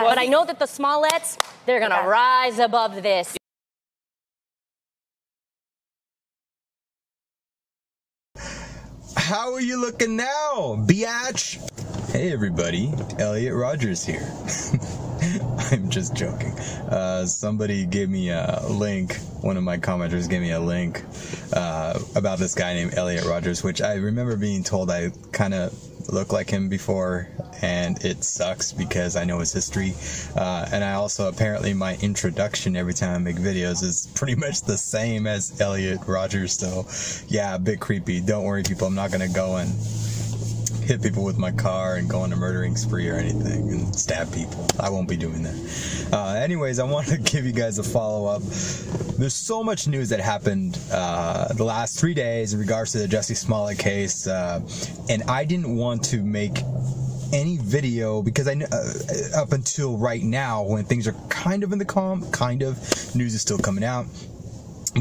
But I know that the Smollets, they're going to rise above this. How are you looking now, biatch? Hey everybody, Elliot Rogers here. I'm just joking. Somebody gave me a link, one of my commenters gave me a link about this guy named Elliot Rogers, which I remember being told I kind of look like him before, and it sucks because I know his history. And I also, apparently my introduction every time I make videos is pretty much the same as Elliot Rogers, so yeah, a bit creepy. Don't worry people, I'm not gonna go and hit people with my car and go on a murdering spree or anything and stab people. I won't be doing that. Anyways, I wanted to give you guys a follow-up. There's so much news that happened the last 3 days in regards to the Jussie Smollett case, and I didn't want to make any video because I up until right now, when things are kind of in the calm, news is still coming out,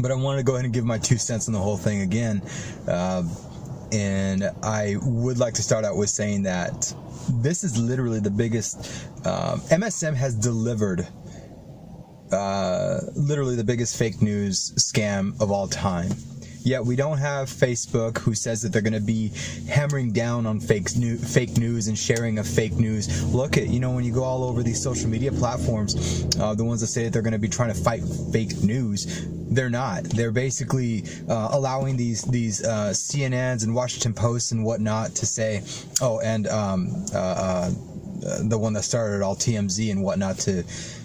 but I wanted to go ahead and give my 2 cents on the whole thing again. And I would like to start out with saying that this is literally the biggest, MSM has delivered literally the biggest fake news scam of all time. Yet we don't have Facebook, who says that they're going to be hammering down on fake news and sharing of fake news. Look at, when you go all over these social media platforms, the ones that say that they're going to be trying to fight fake news, they're not. They're basically allowing these CNNs and Washington Posts and whatnot to say, oh, and the one that started it all, TMZ and whatnot, to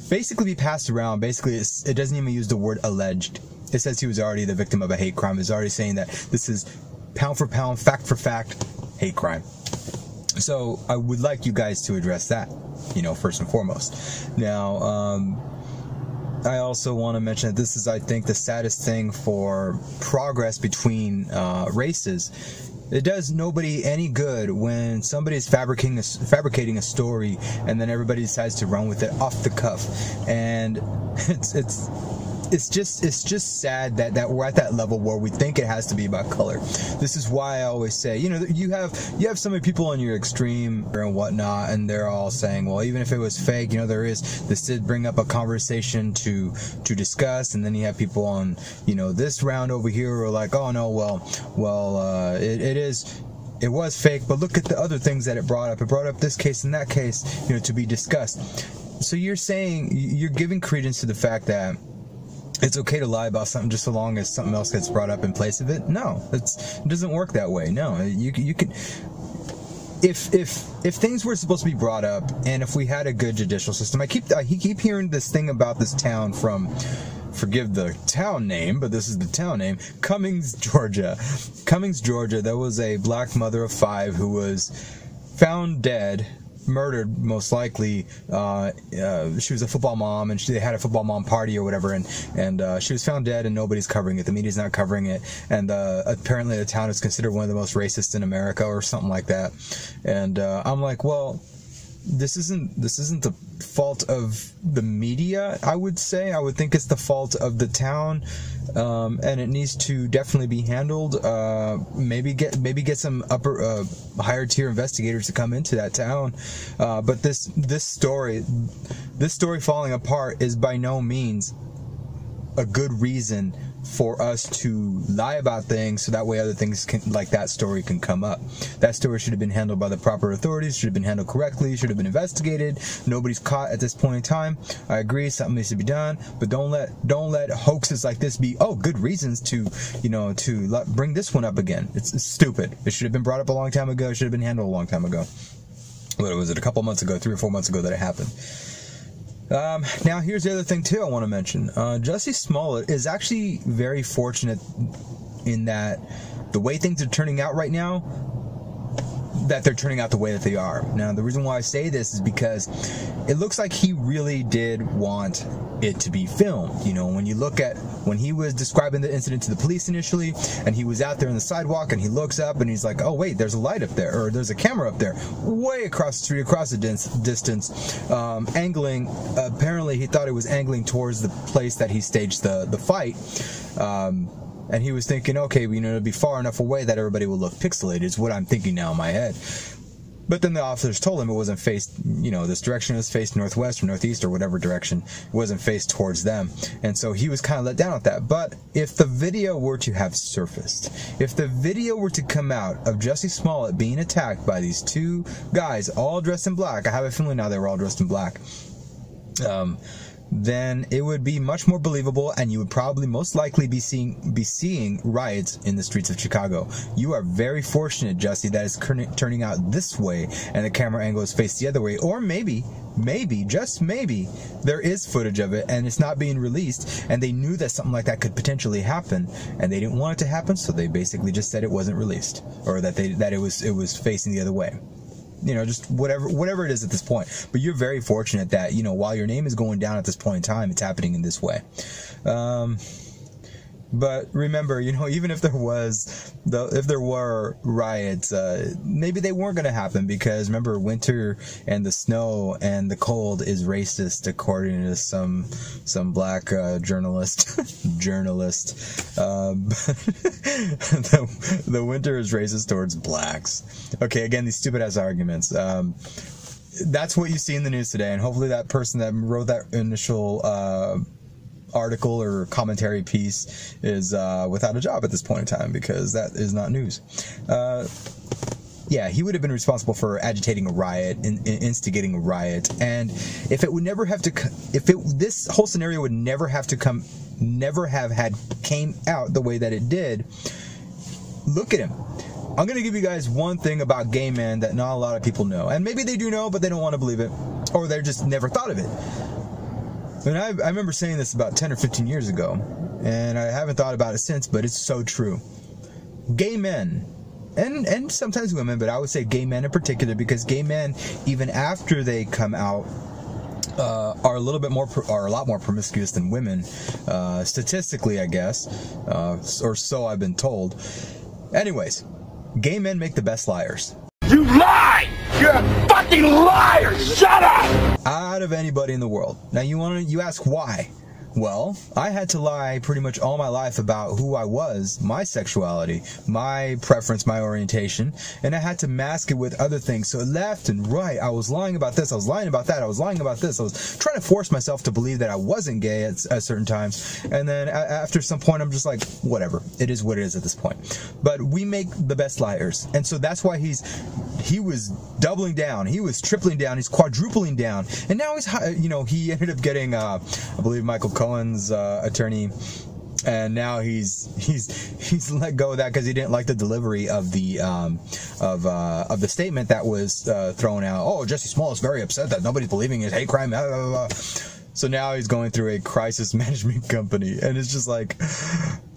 basically be passed around. Basically, it doesn't even use the word alleged. It says he was already the victim of a hate crime. It's already saying that this is pound for pound, fact for fact, hate crime. So I would like you guys to address that, first and foremost. Now, I also want to mention that this is, I think, the saddest thing for progress between races. It does nobody any good when somebody is fabricating a story and then everybody decides to run with it off the cuff. And it's just sad that we're at that level where we think it has to be about color. This is why I always say, you have so many people on your extreme and whatnot, and they're all saying, well, even if it was fake, this did bring up a conversation to discuss. And then you have people on, this round over here who are like, oh no, it was fake, but look at the other things that it brought up. It brought up this case and that case, to be discussed. So you're saying, you're giving credence to the fact that it's okay to lie about something just so long as something else gets brought up in place of it? No, it doesn't work that way. No, you can. If things were supposed to be brought up, and if we had a good judicial system, I keep hearing this thing about this town from, forgive the town name, but this is the town name, Cummings, Georgia. Cummings, Georgia. There was a black mother of 5 who was found dead, murdered most likely. She was a football mom, and they had a football mom party or whatever, and she was found dead, and nobody's covering it. The media's not covering it, and apparently the town is considered one of the most racist in America or something like that. And I'm like, well, this isn't the fault of the media. I would say, I would think it's the fault of the town, and it needs to definitely be handled. Maybe get some higher tier investigators to come into that town. But this story falling apart is by no means a good reason for us to lie about things, so that way other things like that story can come up. That story should have been handled by the proper authorities, should have been handled correctly, should have been investigated. Nobody's caught at this point in time. I agree, something needs to be done, but don't let hoaxes like this be good reasons to bring this one up again. It's stupid. It should have been brought up a long time ago. It should have been handled a long time ago. What was it, a couple months ago, 3 or 4 months ago that it happened. Now here's the other thing too I want to mention. Jussie Smollett is actually very fortunate in that the way things are turning out right now, that they're turning out the way that they are. Now, the reason why I say this is because it looks like he really did want it to be filmed. When you look at when he was describing the incident to the police initially, and he was out there on the sidewalk, and he looks up and he's like, oh wait, there's a light up there, or there's a camera up there, way across the street, across the distance, angling. Apparently he thought it was angling towards the place that he staged the fight. And he was thinking, okay, it'll be far enough away that everybody will look pixelated, is what I'm thinking now in my head. But then the officers told him it wasn't faced, you know, this direction was faced northwest or northeast or whatever direction. It wasn't faced towards them. And so he was kind of let down with that. But if the video were to have surfaced, if the video were to come out of Jussie Smollett being attacked by these two guys all dressed in black, I have a feeling now they were all dressed in black, then it would be much more believable, and you would probably most likely be seeing riots in the streets of Chicago. You are very fortunate, Jussie, that it's turning out this way and the camera angle is faced the other way. Or maybe, just maybe, there is footage of it and it's not being released, and they knew that something like that could potentially happen and they didn't want it to happen, so they basically just said it wasn't released, or that it was facing the other way. You know, just whatever it is at this point. But you're very fortunate that, you know, while your name is going down at this point in time, it's happening in this way. But remember, you know, even if there were riots, maybe they weren't going to happen, because remember, winter and the snow and the cold is racist, according to some black journalist. The winter is racist towards blacks. Okay, again, these stupid ass arguments. That's what you see in the news today, and hopefully that person that wrote that initial article or commentary piece is without a job at this point in time, because that is not news. Yeah, he would have been responsible for agitating a riot, instigating a riot, and if it would never have to, this whole scenario would never have came out the way that it did. Look at him. I'm going to give you guys one thing about gay men that not a lot of people know, and maybe they do know, but they don't want to believe it, or they're just never thought of it. And I remember saying this about 10 or 15 years ago, and I haven't thought about it since, but it's so true. Gay men, and sometimes women, but I would say gay men in particular, because gay men, even after they come out, are a lot more promiscuous than women, statistically, I guess, or so I've been told. Anyways, gay men make the best liars. You lie! You're a fucking liar! Shut up! Out of anybody in the world. Now you ask why? Well, I had to lie pretty much all my life about who I was, my sexuality, my preference, my orientation, and I had to mask it with other things. So left and right, I was lying about this, I was lying about that, I was lying about this. I was trying to force myself to believe that I wasn't gay at certain times. And then after some point, I'm just like, whatever. It is what it is at this point. But we make the best liars. And so that's why he was doubling down, he was tripling down, he's quadrupling down. And now he's, you know, he ended up getting, I believe, Michael Cohen's attorney, and now he's let go of that because he didn't like the delivery of the statement that was thrown out. Oh, Jussie Smollett's very upset that nobody's believing his hate crime. Blah, blah, blah. So now he's going through a crisis management company, and it's just like,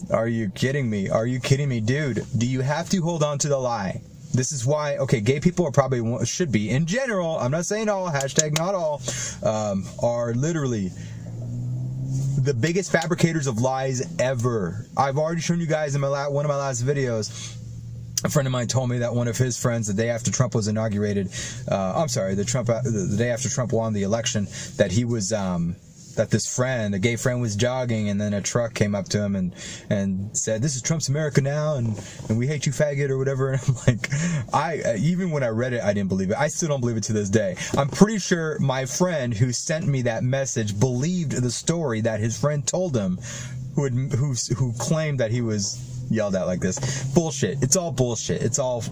are you kidding me? Are you kidding me, dude? Do you have to hold on to the lie? This is why, okay, gay people are probably, should be, in general, I'm not saying all, hashtag not all, are literally the biggest fabricators of lies ever. I've already shown you guys in one of my last videos. A friend of mine told me that one of his friends, the day after Trump was inaugurated, the day after Trump won the election, that he was, that this friend, a gay friend, was jogging, and then a truck came up to him and said, "This is Trump's America now, and we hate you, faggot," or whatever. And I'm like, even when I read it, I didn't believe it. I still don't believe it to this day. I'm pretty sure my friend who sent me that message believed the story that his friend told him, who claimed that he was yelled at like this. Bullshit. It's all bullshit. It's all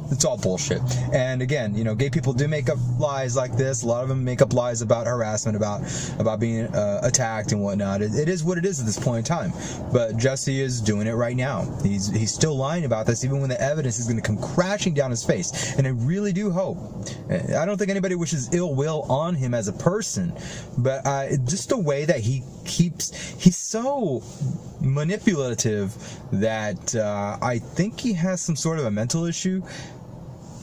bullshit. And again, you know, gay people do make up lies like this. A lot of them make up lies about harassment, about being attacked and whatnot. It is what it is at this point in time. But Jussie is doing it right now. He's still lying about this, even when the evidence is going to come crashing down his face. And I really do hope. I don't think anybody wishes ill will on him as a person, but just the way that he's so manipulative that I think he has some sort of a mental issue.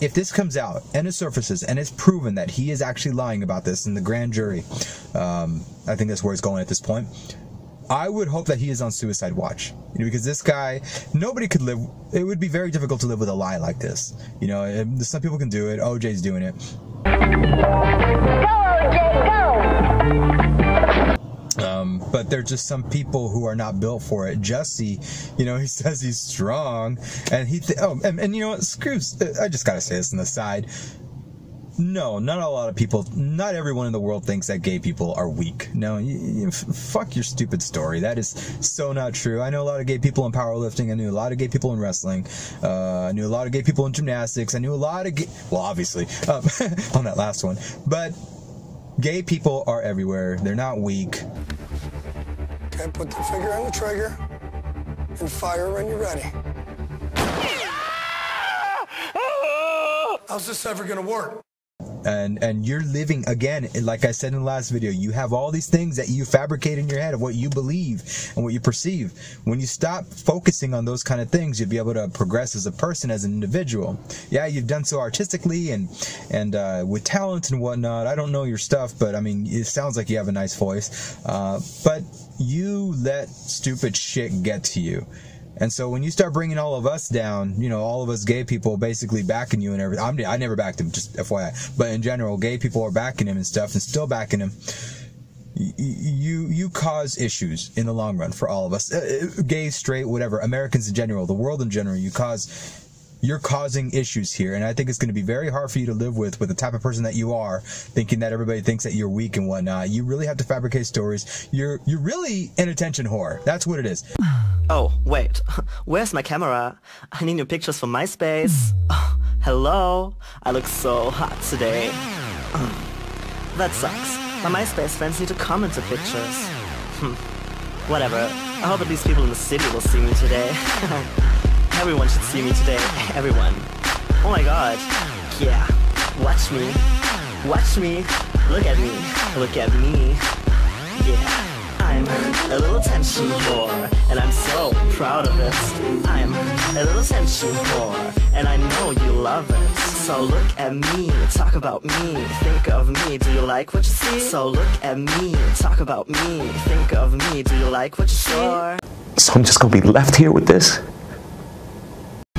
If this comes out and it surfaces and it's proven that he is actually lying about this in the grand jury, I think that's where it's going at this point. I would hope that he is on suicide watch, you know, because this guy, nobody could live. It would be very difficult to live with a lie like this. You know, some people can do it. OJ's doing it. Go, OJ, go! But there's just some people who are not built for it. Jussie, you know, he says he's strong, and and you know what? Screws. I just gotta say this on the side. No, not a lot of people, not everyone in the world thinks that gay people are weak. No, fuck your stupid story. That is so not true. I know a lot of gay people in powerlifting. I knew a lot of gay people in wrestling. I knew a lot of gay people in gymnastics. I knew a lot of well, obviously, on that last one. But gay people are everywhere. They're not weak. Okay, put the finger on the trigger and fire when you're ready. How's this ever gonna work? And you're living, again, like I said in the last video, you have all these things that you fabricate in your head of what you believe and what you perceive. When you stop focusing on those kind of things, you'll be able to progress as a person, as an individual. Yeah, you've done so artistically and with talent and whatnot. I don't know your stuff, but I mean, it sounds like you have a nice voice. But you let stupid shit get to you. And so when you start bringing all of us down, you know, all of us gay people basically backing you and everything. I never backed him, just FYI. But in general, gay people are backing him and stuff and still backing him. You cause issues in the long run for all of us. Gay, straight, whatever. Americans in general, the world in general, you're causing issues here, and I think it's going to be very hard for you to live with the type of person that you are, thinking that everybody thinks that you're weak and whatnot. You really have to fabricate stories. You're really an attention whore. That's what it is. Oh, wait. Where's my camera? I need new pictures for MySpace. Oh, hello? I look so hot today. That sucks. My MySpace friends need to comment the pictures. Whatever. I hope at least people in the city will see me today. Everyone should see me today. Everyone. Oh my god. Yeah. Watch me. Watch me. Look at me. Look at me. Yeah. I'm a little attention whore, and I'm so proud of it. I'm a little attention whore, and I know you love it. So look at me, talk about me, think of me, do you like what you see? So look at me, talk about me, think of me, do you like what you see? So I'm just gonna be left here with this?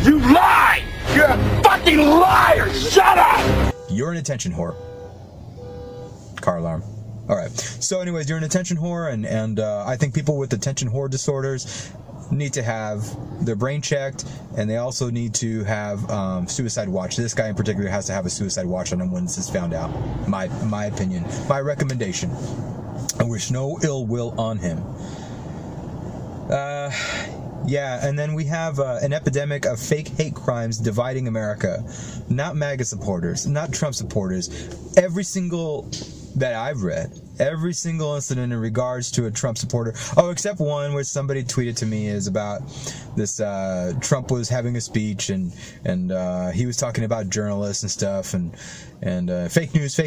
You lie! You're a fucking liar! Shut up! You're an attention whore. Car alarm. Alright, so anyways, you're an attention whore, and I think people with attention whore disorders need to have their brain checked, and they also need to have suicide watch. This guy in particular has to have a suicide watch on him when this is found out. My opinion. My recommendation. I wish no ill will on him. Yeah, and then we have an epidemic of fake hate crimes dividing America. Not MAGA supporters, not Trump supporters. Every single that I've read, every single incident in regards to a Trump supporter, oh, except one where somebody tweeted to me is about this, Trump was having a speech and he was talking about journalists and stuff and fake news,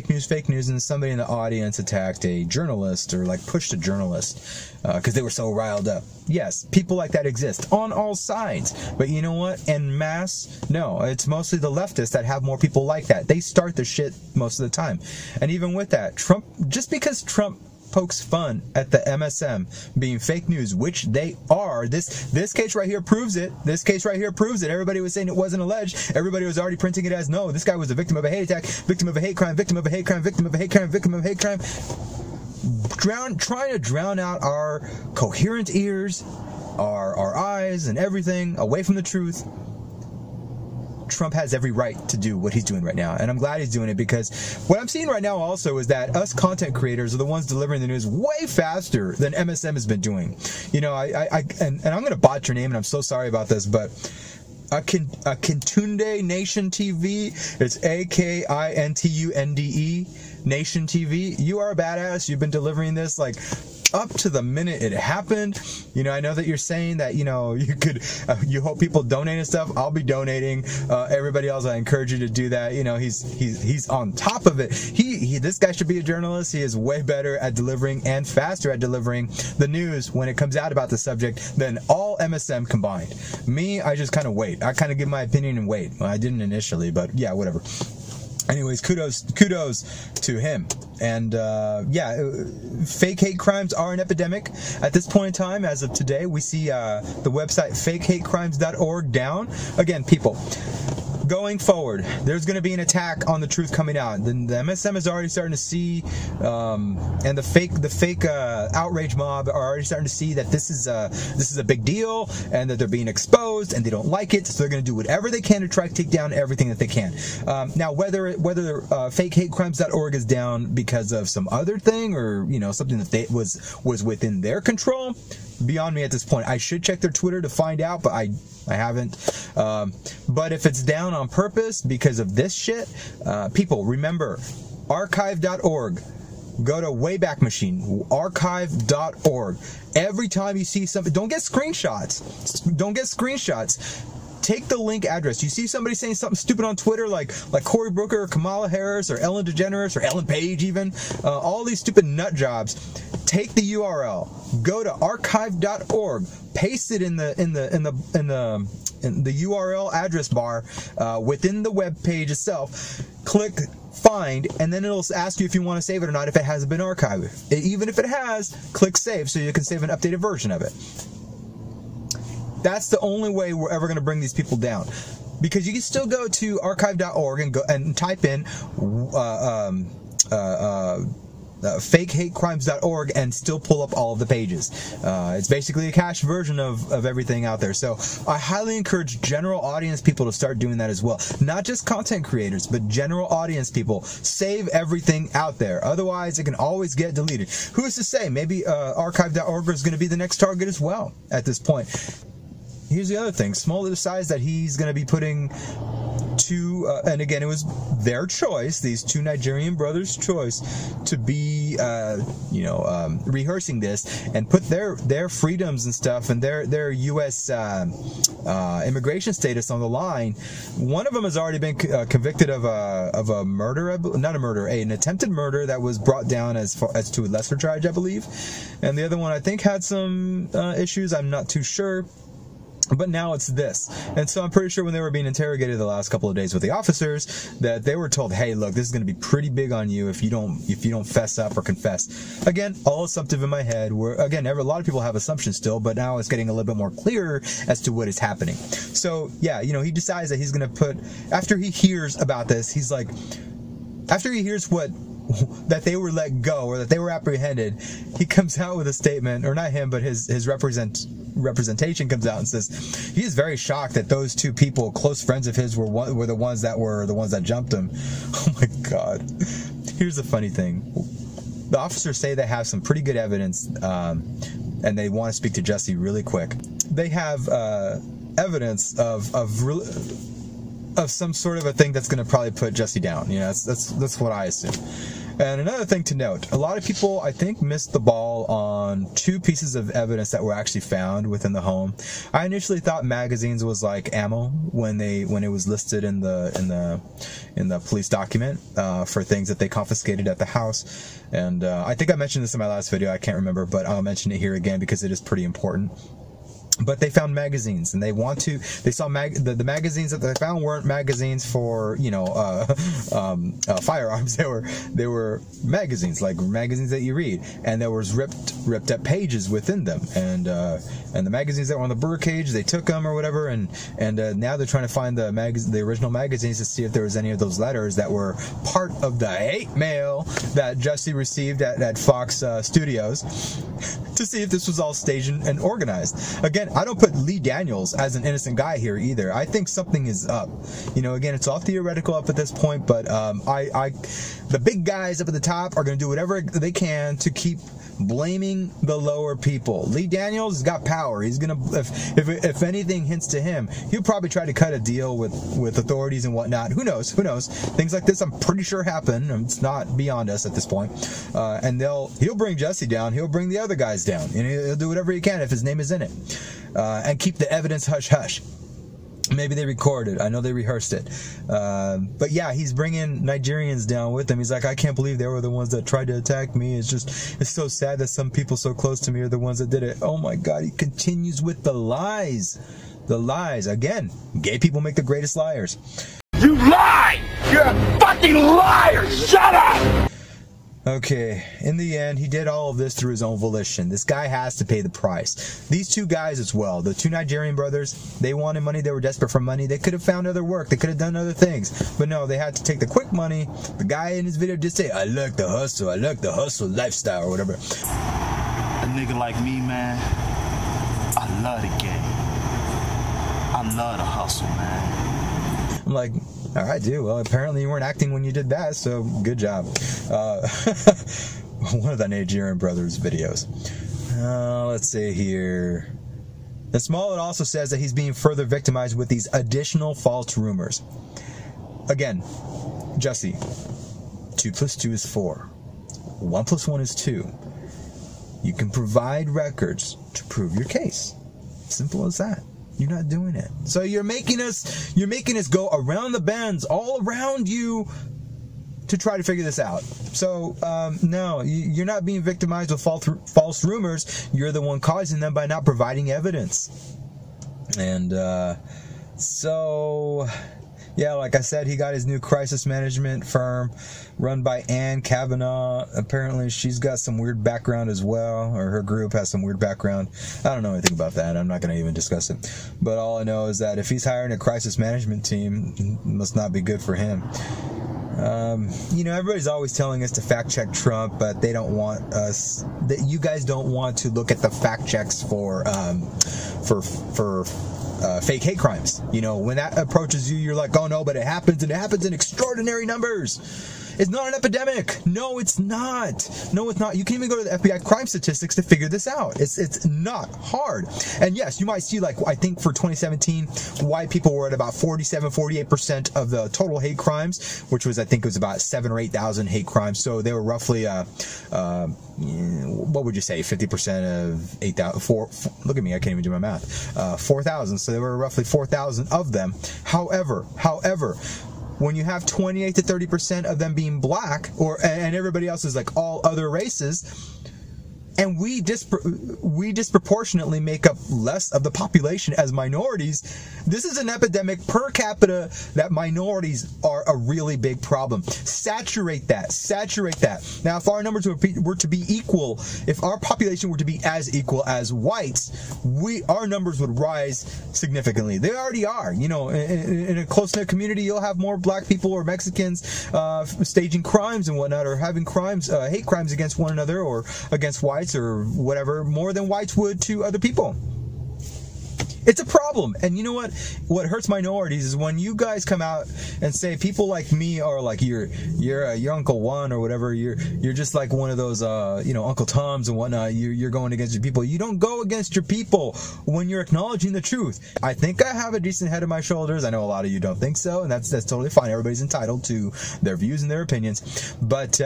and somebody in the audience attacked a journalist or like pushed a journalist because they were so riled up. Yes, people like that exist on all sides, but you know what? En masse, no, it's mostly the leftists that have more people like that. They start the shit most of the time. And even with that, Trump, just because Trump pokes fun at the MSM being fake news, which they are. This case right here proves it. This case right here proves it. Everybody was saying it wasn't alleged. Everybody was already printing it as, no, this guy was a victim of a hate attack, victim of a hate crime, victim of a hate crime, victim of a hate crime, victim of a hate crime. Trying to drown out our coherent ears, our eyes and everything away from the truth. Trump has every right to do what he's doing right now, and I'm glad he's doing it, because what I'm seeing right now also is that us content creators are the ones delivering the news way faster than MSM has been doing. You know, and I'm gonna botch your name, and I'm so sorry about this, but Akintunde Nation TV, it's AKINTUNDE Nation TV. You are a badass. You've been delivering this like up to the minute it happened. You know, I know that you're saying that, you know, you could, you hope people donate and stuff. I'll be donating. Everybody else, I encourage you to do that. You know, he's on top of it. This guy should be a journalist. He is way better at delivering and faster at delivering the news when it comes out about the subject than all MSM combined. Me, I just kind of wait. I kind of give my opinion and wait. Well, I didn't initially, but yeah, whatever. Anyways, kudos to him. And yeah, fake hate crimes are an epidemic. At this point in time, as of today, we see the website fakehatecrimes.org down. Again, people, going forward, there's going to be an attack on the truth coming out. The MSM is already starting to see, and the fake outrage mob are already starting to see that this is a big deal, and that they're being exposed, and they don't like it, so they're going to do whatever they can to try to take down everything that they can. Now, whether fakehatecrimes.org is down because of some other thing, or something that was within their control, beyond me at this point. I should check their Twitter to find out, but I haven't. But if it's down on purpose because of this shit, people, remember, archive.org. Go to Wayback Machine, archive.org. Every time you see something, don't get screenshots. Don't get screenshots. Take the link address. You see somebody saying something stupid on Twitter, like Cory Booker or Kamala Harris or Ellen DeGeneres or Ellen Page, even all these stupid nut jobs. Take the URL. Go to archive.org. Paste it in the URL address bar within the web page itself. Click find, and then it'll ask you if you want to save it or not if it hasn't been archived. Even if it has, click save so you can save an updated version of it. That's the only way we're ever going to bring these people down, because you can still go to archive.org and go and type in fakehatecrimes.org and still pull up all of the pages. It's basically a cached version of everything out there. So I highly encourage general audience people to start doing that as well. Not just content creators, but general audience people. Save everything out there. Otherwise, it can always get deleted. Who is to say? Maybe archive.org is going to be the next target as well at this point. Here's the other thing. Smollett decides that he's going to be putting two, and again, it was their choice, these two Nigerian brothers' choice, to be, rehearsing this and put their freedoms and stuff and their U.S. Immigration status on the line. One of them has already been convicted of a murder, not a murder, an attempted murder that was brought down as to a lesser charge, I believe. And the other one, I think, had some issues. I'm not too sure. But now it's this. And so I'm pretty sure when they were being interrogated the last couple of days with the officers, that they were told, hey, look, this is going to be pretty big on you if you don't fess up or confess. Again, all assumptive in my head. Again, a lot of people have assumptions still, but now it's getting a little bit more clear as to what is happening. So, yeah, he decides that he's going to put, after he hears about this, he's like, after he hears that they were let go or that they were apprehended, he comes out with a statement, or not him, but his representation comes out and says he is very shocked that those two people, close friends of his, were the ones that jumped him. Oh my God. Here's the funny thing. The officers say they have some pretty good evidence, and they want to speak to Jussie really quick. They have evidence of some sort of a thing that's going to probably put Jussie down. That's what I assume. And another thing to note, a lot of people, I think, missed the ball on two pieces of evidence that were actually found within the home. I initially thought magazines was like ammo when it was listed in the police document for things that they confiscated at the house. And I think I mentioned this in my last video. I can't remember, but I'll mention it here again because it is pretty important. But they found magazines, and they saw the magazines that they found weren't magazines for, firearms. They were magazines, like magazines that you read, and there was ripped up pages within them, and the magazines that were on the Burr cage, they took them or whatever, and now they're trying to find the original magazines to see if there was any of those letters that were part of the hate mail that Jussie received at Fox Studios, to see if this was all staged and organized. Again, I don't put Lee Daniels as an innocent guy here either. I think something is up. Again, it's all theoretical up at this point, but the big guys up at the top are going to do whatever they can to keep blaming the lower people. Lee Daniels has got power. He's gonna, if anything hints to him, he'll probably try to cut a deal with authorities and whatnot. Who knows? Things like this, I'm pretty sure, happen. It's not beyond us at this point. And he'll bring Jussie down. He'll bring the other guys down. And he'll do whatever he can if his name is in it. And keep the evidence hush hush. Maybe they recorded. I know they rehearsed it. But yeah, he's bringing Nigerians down with him. He's like, I can't believe they were the ones that tried to attack me. It's so sad that some people so close to me are the ones that did it. Oh my God, he continues with the lies. The lies. Again, gay people make the greatest liars. You lie! You're a fucking liar! Shut up! Okay, in the end, he did all of this through his own volition. This guy has to pay the price. These two guys as well, the two Nigerian brothers, they wanted money, they were desperate for money, they could have found other work, they could have done other things, but no, they had to take the quick money. The guy in his video did say, I like the hustle lifestyle, or whatever. A nigga like me, man, I love the game. I love the hustle, man. I'm like, all right, dude. Well, apparently you weren't acting when you did that, so good job. One of the Nigerian Brothers videos. Let's see here. And Smollett also says that he's being further victimized with these additional false rumors. Again, Jussie, 2 + 2 is 4. 1 + 1 is 2. You can provide records to prove your case. Simple as that. You're not doing it. So you're making us go around the bends all around you to try to figure this out. So no, you're not being victimized with false rumors. You're the one causing them by not providing evidence. And so yeah, like I said, he got his new crisis management firm run by Ann Kavanaugh. Apparently she's got some weird background as well, or her group has some weird background. I don't know anything about that. I'm not going to even discuss it. But all I know is that if he's hiring a crisis management team, it must not be good for him. You know, everybody's always telling us to fact check Trump, but they don't want us, that you guys don't want to look at the fact checks for fake hate crimes. You know, when that approaches you, you're like, oh no, but it happens, and it happens in extraordinary numbers. It's not an epidemic. No, it's not. No, it's not. You can even go to the FBI crime statistics to figure this out. It's not hard. And yes, you might see, like, I think for 2017, white people were at about 47-48% of the total hate crimes, which was, I think it was about 7,000 or 8,000 hate crimes. So they were roughly, what would you say, 50% of 8,000? Look at me, I can't even do my math. 4,000. So there were roughly 4,000 of them. However, when you have 28 to 30% of them being black, and everybody else is like all other races, and we disproportionately make up less of the population as minorities, this is an epidemic per capita that minorities are a really big problem. Saturate that. Now, if our numbers were to be equal, if our population were to be as equal as whites, our numbers would rise significantly. They already are. You know, in a close-knit community, you'll have more black people or Mexicans staging crimes and whatnot, or having crimes, hate crimes against one another or against whites or whatever, more than whites would to other people. It's a problem. And you know what hurts minorities is when you guys come out and say people like me are like your Uncle Juan or whatever, you're just like one of those Uncle Toms and whatnot. You're going against your people. You don't go against your people when you're acknowledging the truth. I think I have a decent head on my shoulders. I know a lot of you don't think so, and that's totally fine. Everybody's entitled to their views and their opinions. But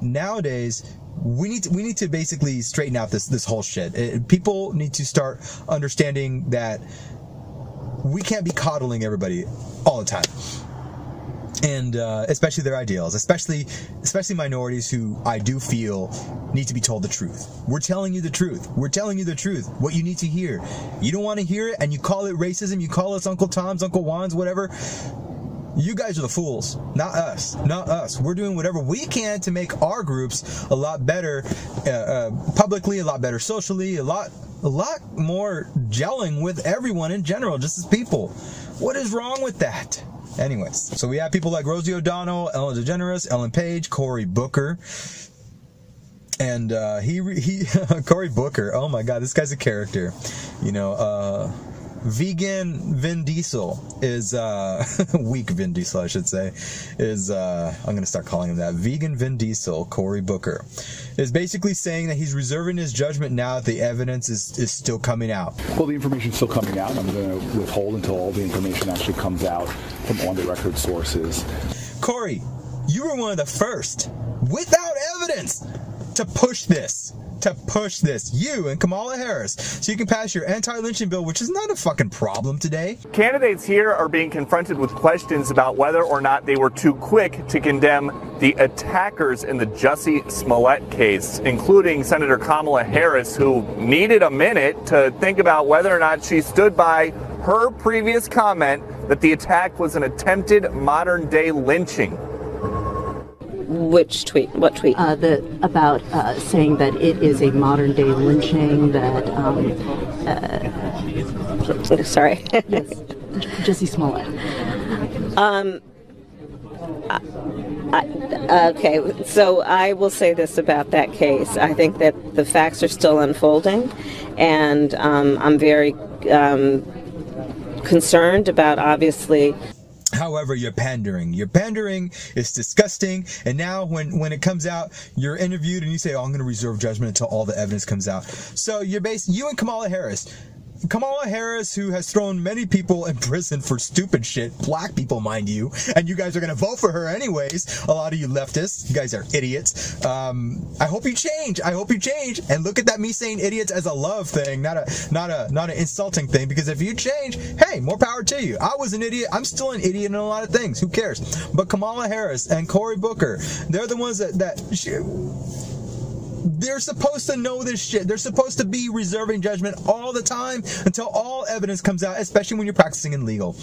nowadays, we need to basically straighten out this whole shit. People need to start understanding that we can't be coddling everybody all the time, and especially their ideals, especially minorities who I do feel need to be told the truth. We're telling you the truth. What you need to hear. You don't want to hear it, and you call it racism. You call us Uncle Toms, Uncle Juans, whatever. You guys are the fools, not us. We're doing whatever we can to make our groups a lot better publicly, a lot better socially, a lot more gelling with everyone in general, just as people. What is wrong with that? Anyways, so we have people like Rosie O'Donnell, Ellen DeGeneres, Ellen Page, Cory Booker. And Cory Booker, oh my god, this guy's a character. You know, Vegan Vin Diesel is, weak Vin Diesel, I should say, is, I'm going to start calling him that. Vegan Vin Diesel, Cory Booker, is basically saying that he's reserving his judgment now that the evidence is still coming out. Well, the information's still coming out, and I'm going to withhold until all the information actually comes out from on-the-record sources. Cory, you were one of the first, without evidence, to push this. You and Kamala Harris, so you can pass your anti-lynching bill, which is not a fucking problem today. Candidates here are being confronted with questions about whether or not they were too quick to condemn the attackers in the Jussie Smollett case, including Senator Kamala Harris, who needed a minute to think about whether or not she stood by her previous comment that the attack was an attempted modern-day lynching. Which tweet? What tweet? About saying that it is a modern day lynching. That sorry. Yes, Jussie Smollett. Okay, so I will say this about that case. I think that the facts are still unfolding, and I'm very concerned about, obviously. However, you're pandering. Your pandering is disgusting. And now when it comes out, you're interviewed and you say, oh, I'm going to reserve judgment until all the evidence comes out. So you and Kamala Harris, who has thrown many people in prison for stupid shit, black people, mind you, and you guys are going to vote for her anyways. A lot of you leftists, you guys are idiots. I hope you change. I hope you change. And look at that, me saying idiots as a love thing, not an insulting thing, because if you change, hey, more power to you. I was an idiot. I'm still an idiot in a lot of things. Who cares? But Kamala Harris and Cory Booker, they're the ones they're supposed to know this shit. They're supposed to be reserving judgment all the time until all evidence comes out, especially when you're practicing in legal,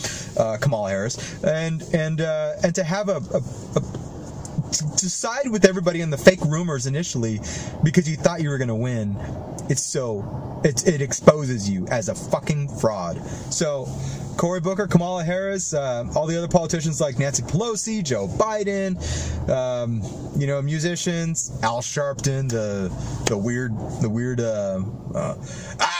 Kamala Harris, and to have to side with everybody on the fake rumors initially because you thought you were gonna win. It exposes you as a fucking fraud. So Cory Booker, Kamala Harris, all the other politicians like Nancy Pelosi, Joe Biden, musicians, Al Sharpton, the weird I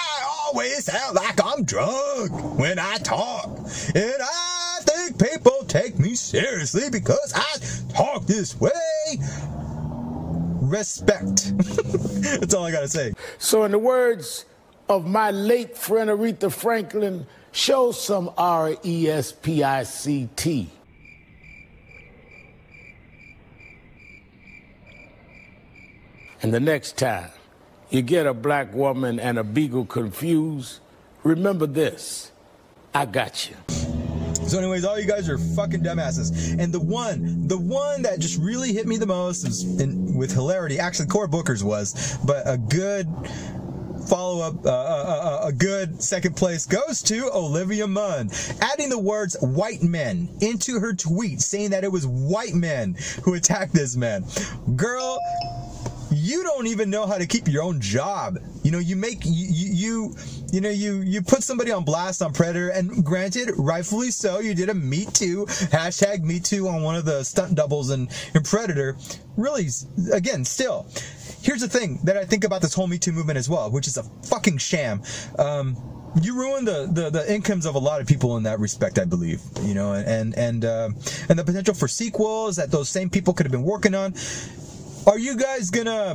always sound like I'm drunk when I talk, and I think people take me seriously because I talk this way. Respect. That's all I gotta say. So in the words of my late friend Aretha Franklin, show some RESPICT. And the next time you get a black woman and a beagle confused, remember this: I got you. So anyways, all you guys are fucking dumbasses. And the one that just really hit me the most is, with hilarity, actually Cory Booker's was, but a good follow-up, a good second place goes to Olivia Munn, adding the words white men into her tweet, saying that it was white men who attacked this man. Girl, you don't even know how to keep your own job. You put somebody on blast on Predator, and granted, rightfully so, you did a Me Too, hashtag Me Too on one of the stunt doubles in Predator. Really, again, still, here's the thing that I think about this whole Me Too movement as well, which is a fucking sham. You ruined the incomes of a lot of people in that respect, I believe. And the potential for sequels that those same people could have been working on. Are you guys gonna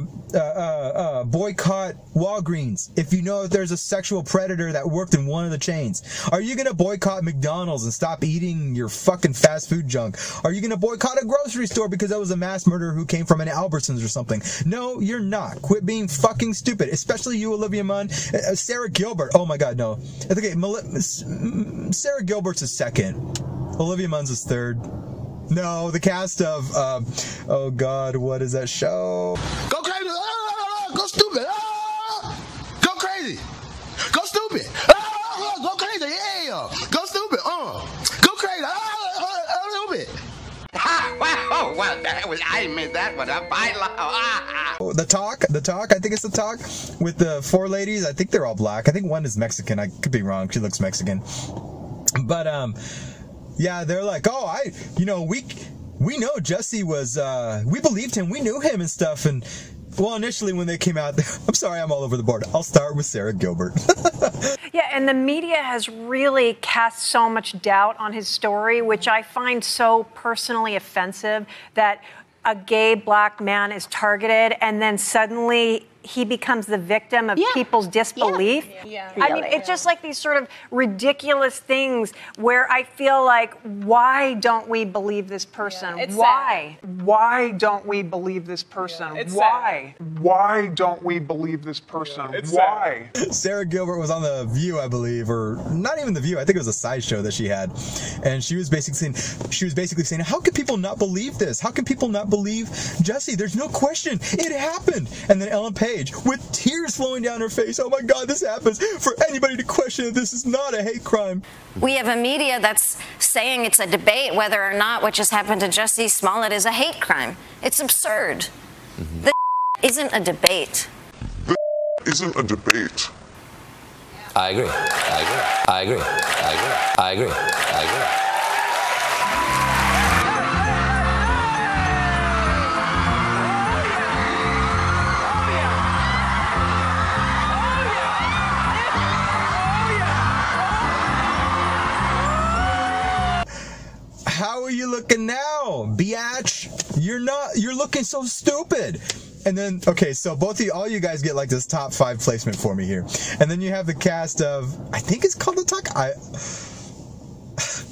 boycott Walgreens if you know if there's a sexual predator that worked in one of the chains? Are you gonna boycott McDonald's and stop eating your fucking fast food junk? Are you gonna boycott a grocery store because that was a mass murderer who came from an Albertsons or something? No, you're not. Quit being fucking stupid, especially you, Olivia Munn. Sara Gilbert. Oh my God, no. Okay, Sara Gilbert's is second. Olivia Munn's is third. No, the cast of, oh God, what is that show? Go crazy! Go stupid! Go crazy! Go stupid! Go crazy! Yeah! Go stupid! Go crazy! A little bit! Oh, well, I made that one up. The Talk, I think it's The Talk, with the four ladies. I think they're all black. I think one is Mexican. I could be wrong. She looks Mexican. But, yeah, they're like, oh, we know Jussie was, we believed him, we knew him and stuff, and, well, initially when they came out, I'm sorry, I'm all over the board. I'll start with Sara Gilbert. Yeah, and the media has really cast so much doubt on his story, which I find so personally offensive, that a gay black man is targeted and then suddenly he becomes the victim of people's disbelief. I mean, it's just like these sort of ridiculous things where I feel like, why don't we believe this person? Why? Sad. Why don't we believe this person? Why? Sad. Why don't we believe this person? Why? Sara Gilbert was on The View, I believe, or not even The View. I think it was a sideshow that she had, and she was basically saying, how can people not believe this? How can people not believe Jussie? There's no question. It happened. And then Ellen Page, with tears flowing down her face, oh my God, this happens. For anybody to question that this is not a hate crime. We have a media that's saying it's a debate whether or not what just happened to Jussie Smollett is a hate crime. It's absurd. The isn't a debate. The isn't a debate. I agree. I agree. I agree. I agree. I agree. I agree. How are you looking now, biatch? You're looking so stupid. And then, okay, so both of you, all you guys get like this top 5 placement for me here. And then you have the cast of, I think it's called The Talk.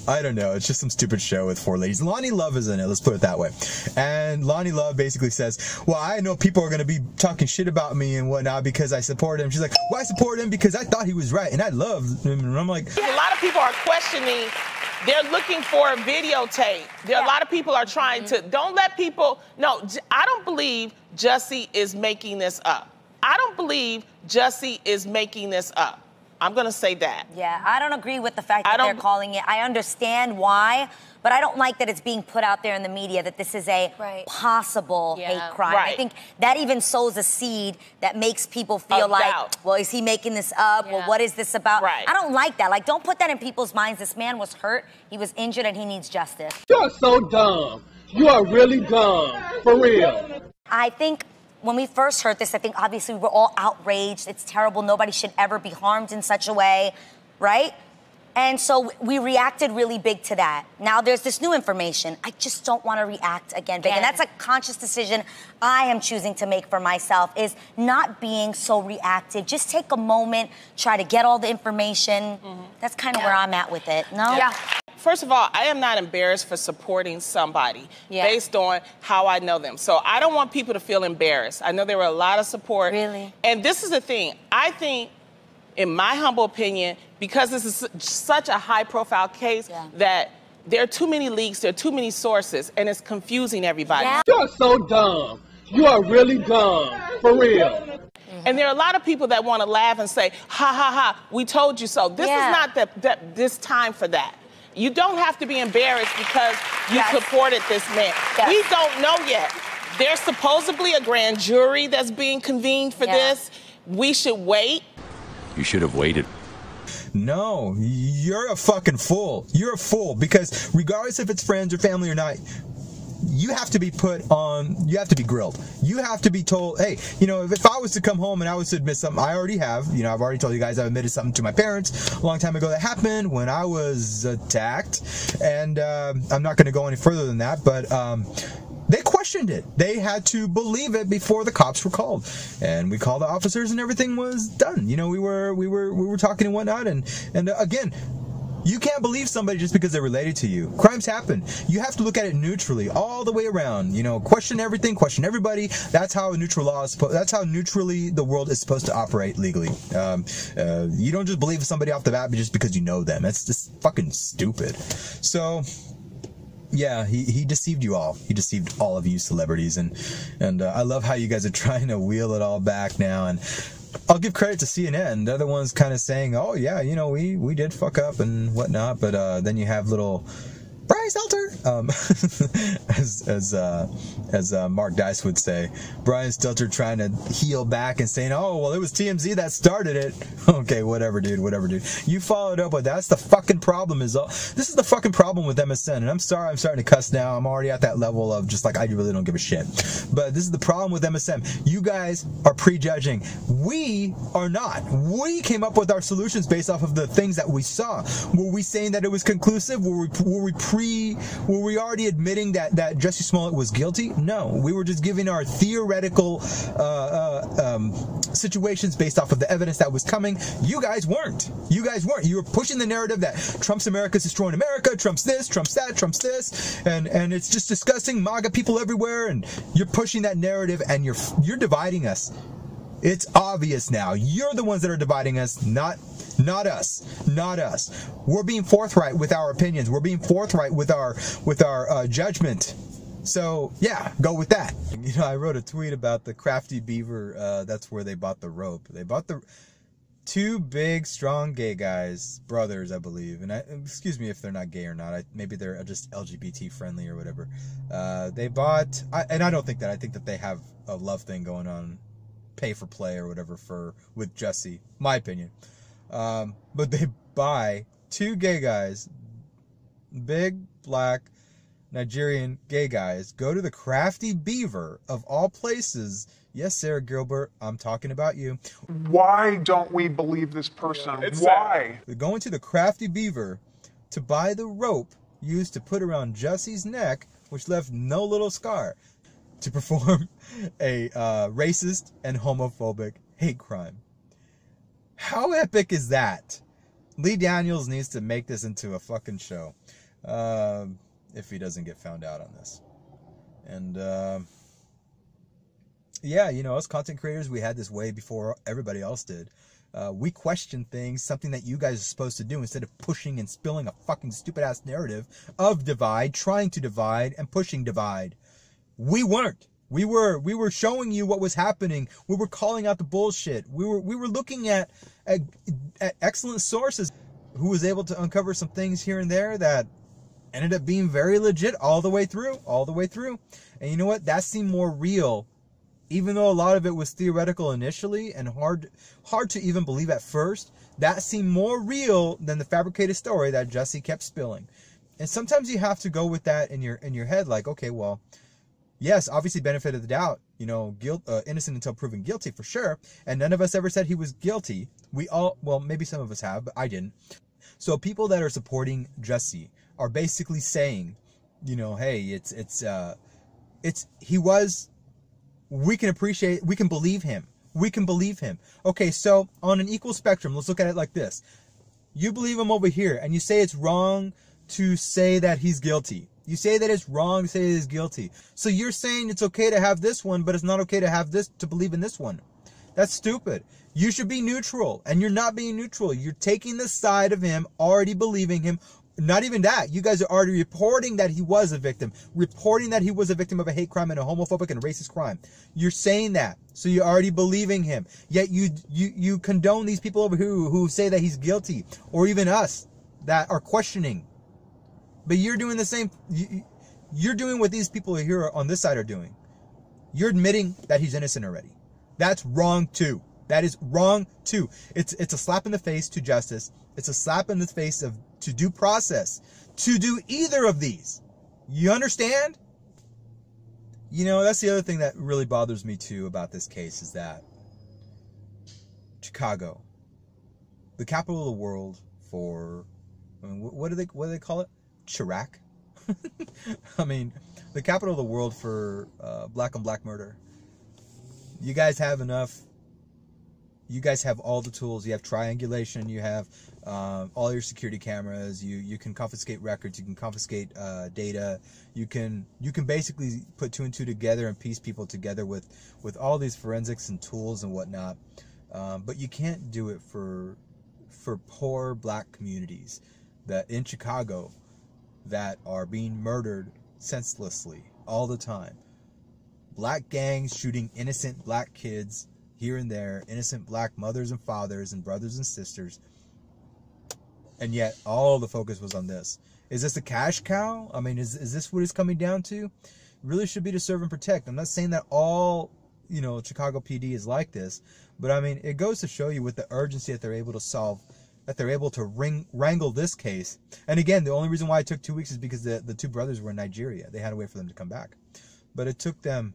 I don't know. It's just some stupid show with 4 ladies. Loni Love is in it. Let's put it that way. And Loni Love basically says, well, I know people are going to be talking shit about me and whatnot because I support him. She's like, well, I support him because I thought he was right and I love him. And I'm like, a lot of people are questioning. They're looking for a videotape. A lot of people are trying to, don't let people, no, I don't believe Jussie is making this up. I don't believe Jussie is making this up. I'm going to say that. Yeah, I don't agree with the fact that they're calling it. I understand why, but I don't like that it's being put out there in the media that this is a possible hate crime. I think that even sows a seed that makes people feel like, well, is he making this up? Well, what is this about? I don't like that. Like, don't put that in people's minds. This man was hurt, he was injured, and he needs justice. You're so dumb. You are really dumb. For real. I think when we first heard this, I think obviously we were all outraged. It's terrible. Nobody should ever be harmed in such a way, right? And so we reacted really big to that. Now there's this new information. I just don't want to react again big. And that's a conscious decision I am choosing to make for myself, is not being so reactive. Just take a moment, try to get all the information. That's kind of where I'm at with it, no? Yeah. First of all, I am not embarrassed for supporting somebody based on how I know them. So I don't want people to feel embarrassed. I know there were a lot of support. Really? And this is the thing. I think, in my humble opinion, because this is such a high-profile case, that there are too many leaks, there are too many sources, and it's confusing everybody. You're so dumb. You are really dumb. For real. And there are a lot of people that want to laugh and say, ha, ha, ha, we told you so. This is not this time for that. You don't have to be embarrassed because you supported this man. We don't know yet. There's supposedly a grand jury that's being convened for this. We should wait. You should have waited. No, you're a fucking fool. You're a fool because regardless if it's friends or family or not, you have to be put on, you have to be grilled. You have to be told, hey, you know, if I was to come home and I was to admit something, I already have, you know, I've already told you guys I've admitted something to my parents a long time ago that happened when I was attacked. And I'm not going to go any further than that, but they questioned it. They had to believe it before the cops were called. And we called the officers and everything was done. You know, we were talking and whatnot. And again, you can't believe somebody just because they're related to you. Crimes happen. You have to look at it neutrally, all the way around. You know, question everything, question everybody. That's how a neutral law is that's how neutrally the world is supposed to operate legally. You don't just believe somebody off the bat just because you know them. That's just fucking stupid. So, yeah, he deceived you all. He deceived all of you celebrities, and I love how you guys are trying to wheel it all back now. And I'll give credit to CNN. They're the ones kind of saying, oh yeah, you know, we did fuck up and whatnot, but then you have little Brian Stelter, as Mark Dice would say, Brian Stelter trying to heel back and saying, oh, well, it was TMZ that started it. Okay, whatever, dude, whatever, dude. You followed up with that's the fucking problem. This is the fucking problem with MSN, and I'm sorry, I'm starting to cuss now. I'm already at that level of just like, I really don't give a shit. But this is the problem with MSN. You guys are prejudging. We are not. We came up with our solutions based off of the things that we saw. Were we saying that it was conclusive? Were we already admitting that Jussie Smollett was guilty? No, we were just giving our theoretical situations based off of the evidence that was coming. You guys weren't. You were pushing the narrative that Trump's America's destroying America, Trump's this, Trump's that, Trump's this, and it's just disgusting, MAGA people everywhere, and you're pushing that narrative and you're dividing us. It's obvious now. You're the ones that are dividing us, not us. We're being forthright with our opinions. We're being forthright with our judgment. So yeah, go with that. You know, I wrote a tweet about the Crafty Beaver. That's where they bought the rope. two big, strong gay guys, brothers, I believe, and excuse me if they're not gay or not. Maybe they're just LGBT friendly or whatever. They bought, and I don't think that. I think that they have a love thing going on, pay for play or whatever with Jussie. My opinion. But they buy two gay guys, big black Nigerian gay guys, go to the Crafty Beaver of all places. Yes, Sara Gilbert, I'm talking about you. Why don't we believe this person? Why? They're going to the Crafty Beaver to buy the rope used to put around Jussie's neck, which left no little scar, to perform a racist and homophobic hate crime. How epic is that? Lee Daniels needs to make this into a fucking show, if he doesn't get found out on this. And yeah, you know, us content creators, we had this way before everybody else did. We question things, something that you guys are supposed to do, instead of pushing and spilling a fucking stupid ass narrative of divide, trying to divide and pushing divide. We weren't. We were showing you what was happening. We were calling out the bullshit. We were looking at excellent sources who was able to uncover some things here and there that ended up being very legit all the way through. And you know what? That seemed more real, even though a lot of it was theoretical initially and hard to even believe at first. That seemed more real than the fabricated story that Jussie kept spilling. And sometimes you have to go with that in your head, like, okay, well, yes, obviously benefit of the doubt, you know, innocent until proven guilty for sure. And none of us ever said he was guilty. We all, well, maybe some of us have, but I didn't. So people that are supporting Jussie are basically saying, you know, hey, we can appreciate, we can believe him. We can believe him. Okay, so on an equal spectrum, let's look at it like this. You believe him over here, and you say it's wrong to say that he's guilty. You say that it's wrong to say that he's guilty. So you're saying it's okay to have this one, but it's not okay to have this, to believe in this one. That's stupid. You should be neutral, and you're not being neutral. You're taking the side of him, already believing him. Not even that. You guys are already reporting that he was a victim. Reporting that he was a victim of a hate crime and a homophobic and racist crime. You're saying that. So you're already believing him. Yet you condone these people over here who say that he's guilty. Or even us that are questioning. But you're doing the same. You're doing what these people here on this side are doing. You're admitting that he's innocent already. That's wrong too. That is wrong too. It's a slap in the face to justice. It's a slap in the face to due process. To do either of these. You understand? You know, that's the other thing that really bothers me too about this case, is that Chicago, the capital of the world for, I mean, what do they call it? Chirac? I mean, the capital of the world for black on black murder. You guys have enough. You guys have all the tools. You have triangulation. You have all your security cameras. You can confiscate records. You can confiscate data. You can basically put two and two together and piece people together with all these forensics and tools and whatnot. But you can't do it for poor black communities that in Chicago that are being murdered senselessly all the time. Black gangs shooting innocent black kids here and there, innocent black mothers and fathers and brothers and sisters. And yet all the focus was on this. Is this a cash cow? I mean, is this what it's coming down to? It really should be to serve and protect. I'm not saying that all, you know, Chicago PD is like this, but I mean, it goes to show you with the urgency that they're able to solve, that they're able to wrangle this case. And again, the only reason why it took 2 weeks is because the two brothers were in Nigeria. They had to wait for them to come back. But it took them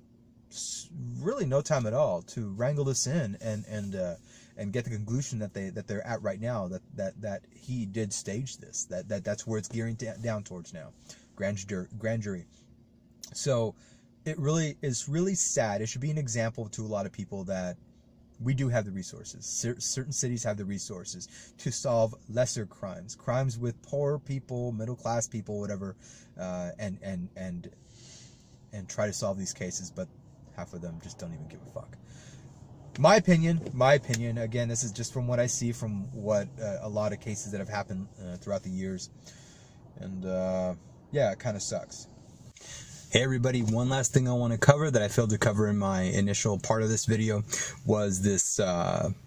really no time at all to wrangle this in and get the conclusion that they're at right now, that he did stage this, that's where it's gearing down towards now, grand jury. So it really is really sad. It should be an example to a lot of people that we do have the resources. Certain cities have the resources to solve lesser crimes with poor people, middle class people, whatever, and try to solve these cases, but half of them just don't even give a fuck. My opinion, again, this is just from what I see from what a lot of cases that have happened throughout the years. And yeah, it kind of sucks. Hey everybody, one last thing I want to cover that I failed to cover in my initial part of this video was this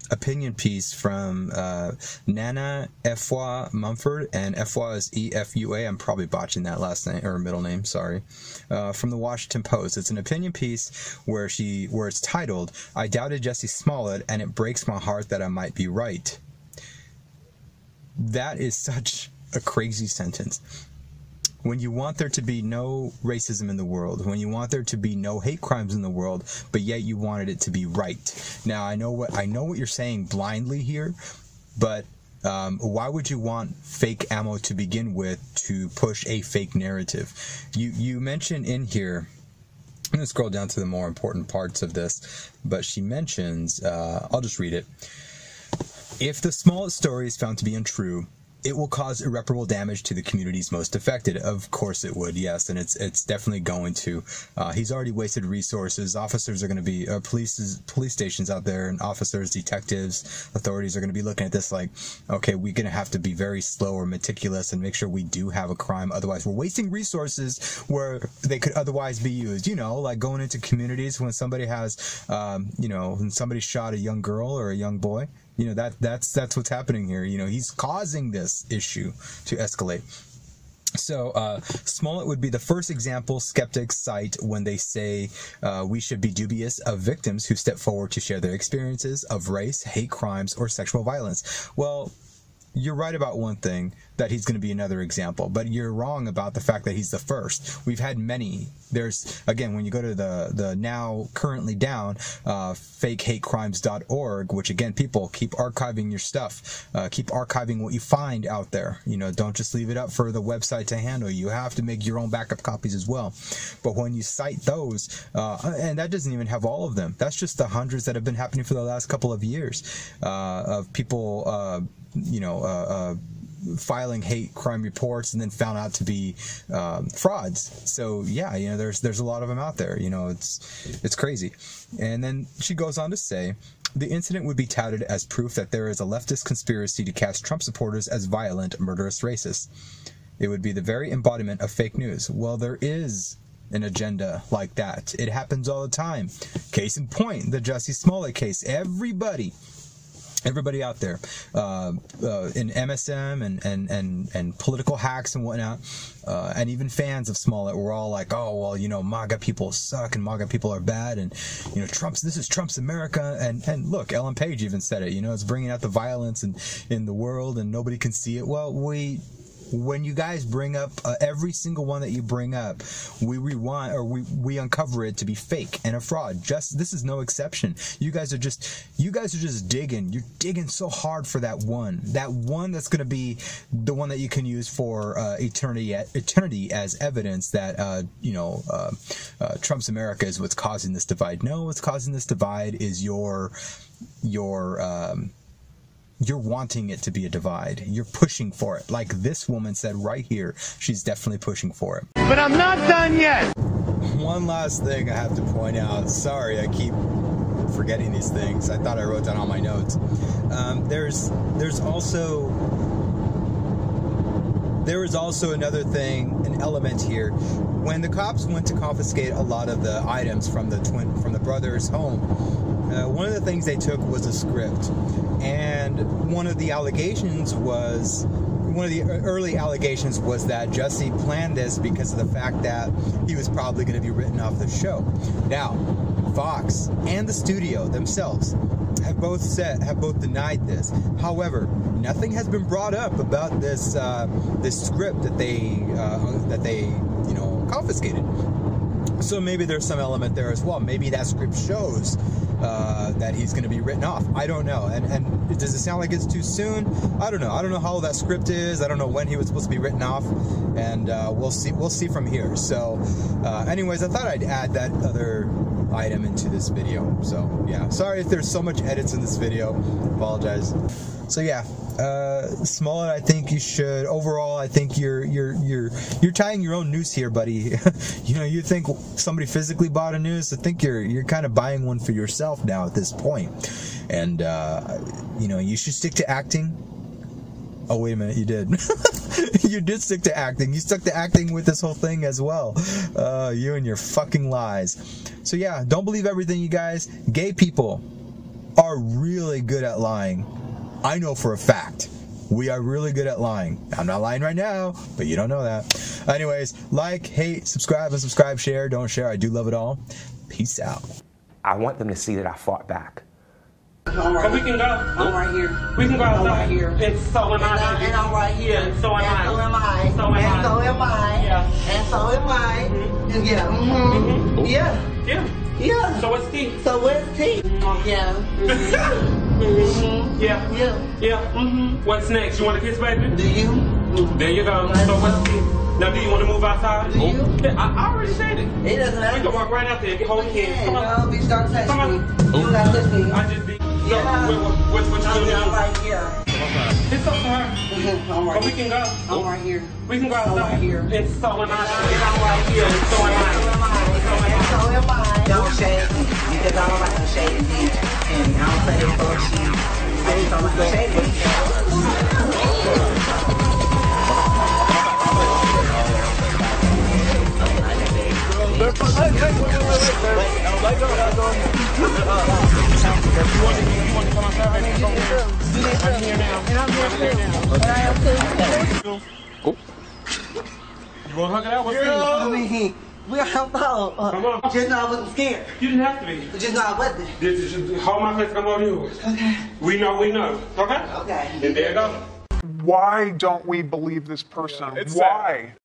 opinion piece from Nana Efwa Mumford, and Efwa is E-F-U-A. I'm probably botching that last name or middle name, sorry. From the Washington Post. It's an opinion piece where it's titled, "I doubted Jussie Smollett and it breaks my heart that I might be right." That is such a crazy sentence. When you want there to be no racism in the world, when you want there to be no hate crimes in the world, but yet you wanted it to be right. Now, I know what you're saying blindly here, but why would you want fake ammo to begin with to push a fake narrative? You mentioned in here, I'm going to scroll down to the more important parts of this, but she mentions, I'll just read it. If the Smollett story is found to be untrue, it will cause irreparable damage to the communities most affected. Of course it would, yes, and it's definitely going to. He's already wasted resources. Officers are going to be, police stations out there, and officers, detectives, authorities are going to be looking at this like, okay, we're going to have to be very slow or meticulous and make sure we do have a crime. Otherwise, we're wasting resources where they could otherwise be used. You know, like going into communities when somebody has, when somebody shot a young girl or a young boy. You know, that's what's happening here. You know, he's causing this issue to escalate. So Smollett would be the first example skeptics cite when they say we should be dubious of victims who step forward to share their experiences of race, hate crimes, or sexual violence. Well, you're right about one thing, that he's going to be another example, but you're wrong about the fact that he's the first. We've had many. There's, again, when you go to the now currently down fakehatecrimes.org, which again, people keep archiving your stuff, keep archiving what you find out there. You know, don't just leave it up for the website to handle. You have to make your own backup copies as well. But when you cite those, and that doesn't even have all of them, that's just the hundreds that have been happening for the last couple of years of people filing hate crime reports and then found out to be frauds. So yeah, you know, there's a lot of them out there. You know, it's crazy. And then she goes on to say, the incident would be touted as proof that there is a leftist conspiracy to cast Trump supporters as violent, murderous racists. It would be the very embodiment of fake news. Well, there is an agenda like that. It happens all the time. Case in point, the Jussie Smollett case. Everybody out there in MSM and political hacks and whatnot, and even fans of Smollett were all like, oh, well, you know, MAGA people suck and MAGA people are bad, and, you know, this is Trump's America. And look, Ellen Page even said it, you know, it's bringing out the violence in the world and nobody can see it. Well, when you guys bring up every single one that you bring up, we rewind or we uncover it to be fake and a fraud. This is no exception. You guys are just digging. You're digging so hard for that one that's going to be the one that you can use for eternity as evidence that Trump's America is what's causing this divide. No, what's causing this divide is you're wanting it to be a divide. You're pushing for it. Like this woman said right here, she's definitely pushing for it. But I'm not done yet. One last thing I have to point out. Sorry, I keep forgetting these things. I thought I wrote down all my notes. There is also another thing, an element here. When the cops went to confiscate a lot of the items from the brothers' home, one of the things they took was a script, and one of the early allegations was that Jussie planned this because of the fact that he was probably going to be written off the show. Now, Fox and the studio themselves have both denied this. However, nothing has been brought up about this script that they confiscated. So maybe there's some element there as well. Maybe that script shows that he's going to be written off. I don't know. And does it sound like it's too soon? I don't know. I don't know how that script is. I don't know when he was supposed to be written off. And we'll see from here. So anyways, I thought I'd add that other item into this video. So yeah, sorry if there's so much edits in this video. Apologize. So yeah, Smollett, I think you should. Overall, I think you're tying your own noose here, buddy. You know, you think somebody physically bought a noose. I think you're kind of buying one for yourself now at this point. And you know, you should stick to acting. Oh, wait a minute, you did. You did stick to acting. You stuck to acting with this whole thing as well. You and your fucking lies. So yeah, don't believe everything, you guys. Gay people are really good at lying. I know for a fact. We are really good at lying. I'm not lying right now, but you don't know that. Anyways, like, hate, subscribe, and subscribe, share. Don't share. I do love it all. Peace out. I want them to see that I fought back. But we can go. I'm right here. We can go outside. I'm right here. And so am I. And I'm right here. And so am I. So am I. So am I. And so am I. Yeah. And so am I. Mm-hmm. Yeah. Mm-hmm. Yeah. Yeah. Yeah. So what's tea? So what's tea? Yeah. Mm-hmm. Mm-hmm. Yeah. Yeah. Yeah. Mm-hmm. What's next? You want a kiss, baby? Do you? Mm-hmm. There you go. So what's tea? Now, do you want to move outside? Do you? Yeah, I already said it. It doesn't matter. We can walk right out there and get hold of kids. Come on. No, bitch, don't touch me. You got to touch me. I just be. No, yeah. What you doing? I'm right here. It's up to her. I'm right but we can go. I'm right here. We can go outside. I'm right here. And so am I. And I'm right here. And so am I. And so am I. Don't shade me. Because I don't like to shade me. And I don't play this bullshit. I just don't like to shade me. You want to hug it out? What's I mean, we don't know. Come on. Just know I wasn't scared. You didn't have to be. Just know I wasn't. Just hold my face, come on yours. Okay. We know. Okay? Okay. And there you go. Why don't we believe this person? Why?